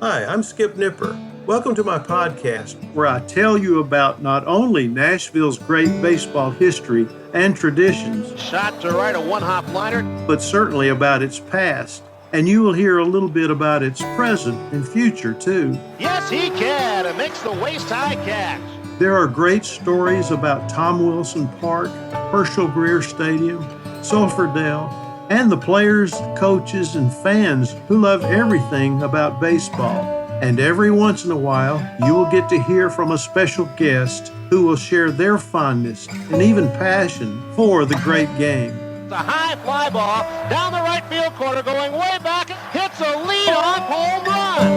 Hi, I'm Skip Nipper. Welcome to my podcast, where I tell you about not only Nashville's great baseball history and traditions, shot to right, a one-hop liner, but certainly about its past. And you will hear a little bit about its present and future, too. Yes, he can. It makes the waist-high catch. There are great stories about Tom Wilson Park, Herschel Greer Stadium, Sulphur Dell, and the players, coaches, and fans who love everything about baseball. And every once in a while, you will get to hear from a special guest who will share their fondness and even passion for the great game. It's a high fly ball down the right field corner, going way back, hits a lead-off home run.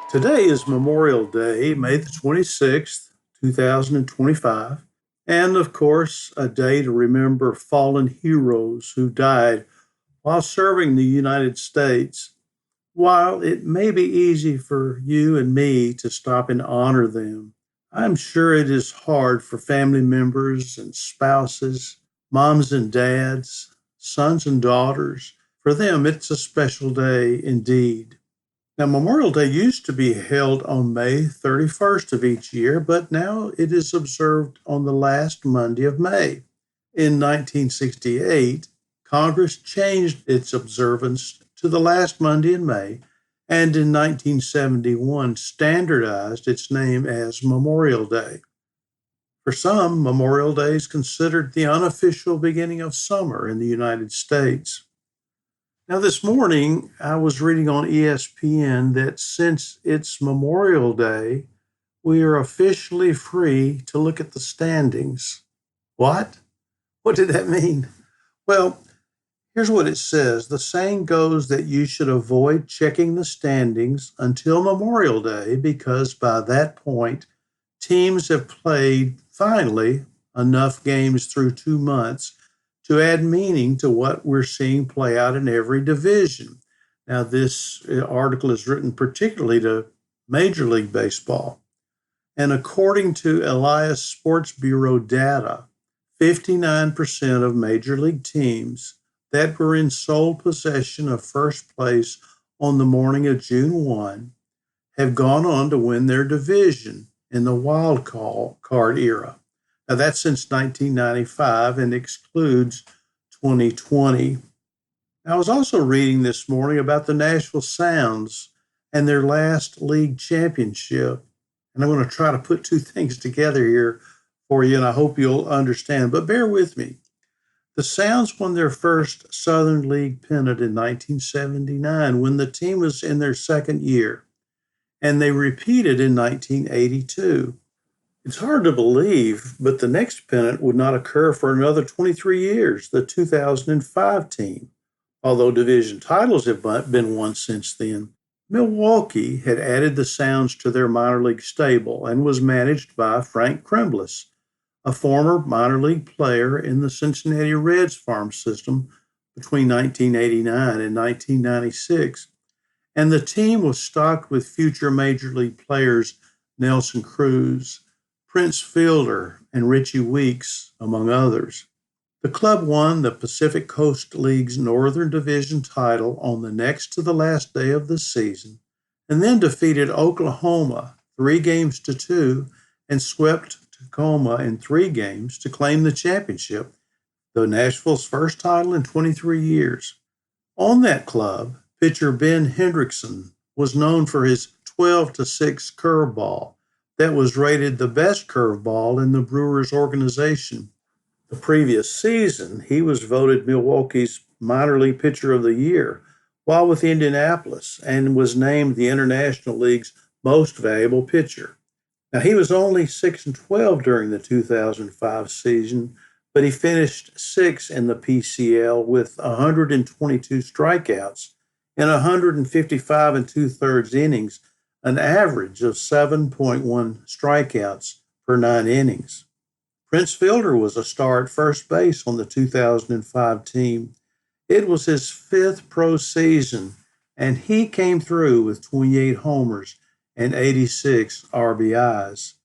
Today is Memorial Day, May the 26th, 2025. And, of course, a day to remember fallen heroes who died while serving the United States. While it may be easy for you and me to stop and honor them, I'm sure it is hard for family members and spouses, moms and dads, sons and daughters. For them, it's a special day indeed. Now, Memorial Day used to be held on May 31st of each year, but now it is observed on the last Monday of May. In 1968, Congress changed its observance to the last Monday in May, and in 1971 standardized its name as Memorial Day. For some, Memorial Day is considered the unofficial beginning of summer in the United States. Now, this morning, I was reading on ESPN that since it's Memorial Day, we are officially free to look at the standings. What? What did that mean? Well, here's what it says. The saying goes that you should avoid checking the standings until Memorial Day because by that point, teams have played, finally, enough games through 2 months to add meaning to what we're seeing play out in every division. Now, this article is written particularly to Major League Baseball. And according to Elias Sports Bureau data, 59% of Major League teams that were in sole possession of first place on the morning of June 1 have gone on to win their division in the wild card era. Now, that's since 1995 and excludes 2020. I was also reading this morning about the Nashville Sounds and their last league championship. And I'm going to try to put two things together here for you, and I hope you'll understand. But bear with me. The Sounds won their first Southern League pennant in 1979 when the team was in their second year, and they repeated in 1982. It's hard to believe, but the next pennant would not occur for another 23 years, the 2005 team, although division titles have been won since then. Milwaukee had added the Sounds to their minor league stable and was managed by Frank Kremlis, a former minor league player in the Cincinnati Reds farm system between 1989 and 1996. And the team was stocked with future major league players Nelson Cruz, Prince Fielder, and Richie Weeks, among others. The club won the Pacific Coast League's Northern Division title on the next to the last day of the season, and then defeated Oklahoma 3-2 and swept Tacoma in 3 games to claim the championship, though Nashville's first title in 23 years. On that club, pitcher Ben Hendrickson was known for his 12-6 curveball that was rated the best curveball in the Brewers organization. The previous season, he was voted Milwaukee's minor league pitcher of the year while with Indianapolis and was named the International League's most valuable pitcher. Now, he was only 6-12 during the 2005 season, but he finished 6th in the PCL with 122 strikeouts in 155 2/3 innings, an average of 7.1 strikeouts per 9 innings. Prince Fielder was a star at first base on the 2005 team. It was his 5th pro season, and he came through with 28 homers and 86 RBIs.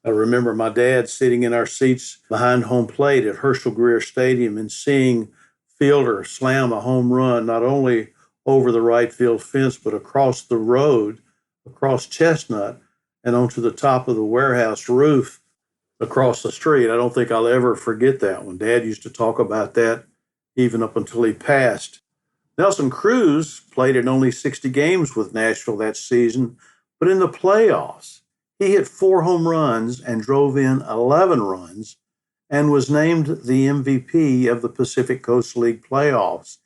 I remember my dad sitting in our seats behind home plate at Herschel Greer Stadium and seeing Fielder slam a home run not only over the right field fence, but across the road, across Chestnut, and onto the top of the warehouse roof across the street. I don't think I'll ever forget that one. Dad used to talk about that even up until he passed. Nelson Cruz played in only 60 games with Nashville that season, but in the playoffs, he hit 4 home runs and drove in 11 runs and was named the MVP of the Pacific Coast League playoffs.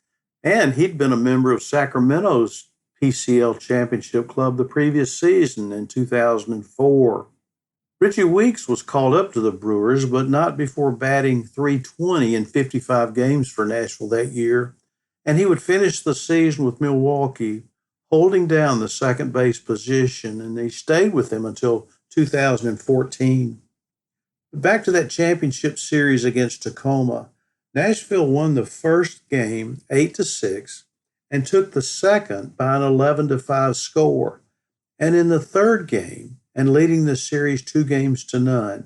And he'd been a member of Sacramento's PCL championship club the previous season in 2004. Richie Weeks was called up to the Brewers, but not before batting .320 in 55 games for Nashville that year. And he would finish the season with Milwaukee, holding down the second base position, and he stayed with them until 2014. Back to that championship series against Tacoma, Nashville won the first game 8-6 and took the second by an 11-5 score. And in the third game, and leading the series 2-0,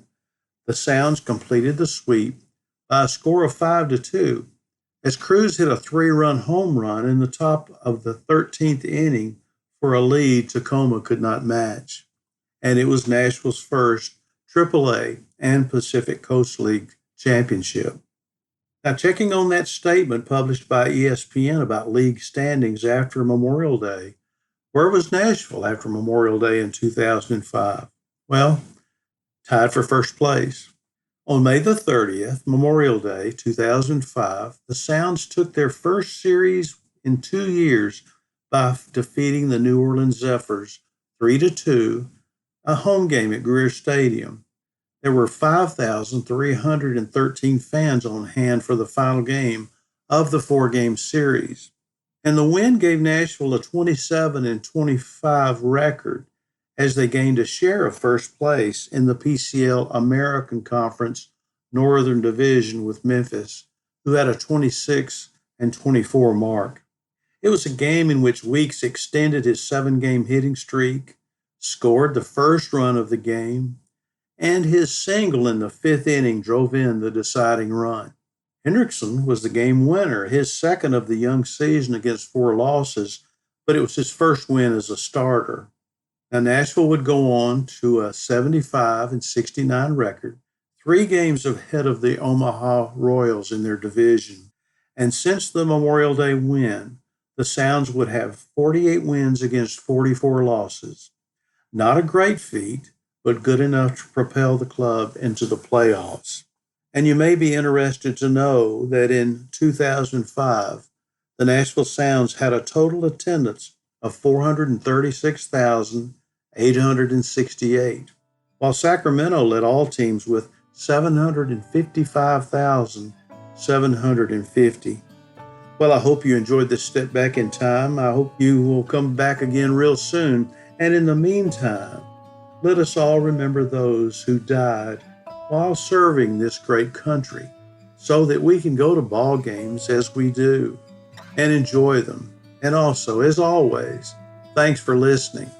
the Sounds completed the sweep by a score of 5-2, as Cruz hit a 3-run home run in the top of the 13th inning for a lead Tacoma could not match. And it was Nashville's first AAA and Pacific Coast League championship. Now, checking on that statement published by ESPN about league standings after Memorial Day, where was Nashville after Memorial Day in 2005? Well, tied for first place. On May the 30th, Memorial Day 2005, the Sounds took their first series in 2 years by defeating the New Orleans Zephyrs 3-2, a home game at Greer Stadium. There were 5,313 fans on hand for the final game of the 4-game series. And the win gave Nashville a 27-25 record as they gained a share of first place in the PCL American Conference Northern Division with Memphis, who had a 26-24 mark. It was a game in which Weeks extended his 7-game hitting streak, scored the first run of the game, and his single in the 5th inning drove in the deciding run. Hendrickson was the game winner, his second of the young season against 4 losses, but it was his first win as a starter. Now, Nashville would go on to a 75-69 record, 3 games ahead of the Omaha Royals in their division. And since the Memorial Day win, the Sounds would have 48 wins against 44 losses. Not a great feat, but good enough to propel the club into the playoffs. And you may be interested to know that in 2005, the Nashville Sounds had a total attendance of 436,868, while Sacramento led all teams with 755,750. Well, I hope you enjoyed this step back in time. I hope you will come back again real soon. And in the meantime, let us all remember those who died while serving this great country so that we can go to ball games as we do and enjoy them. And also, as always, thanks for listening.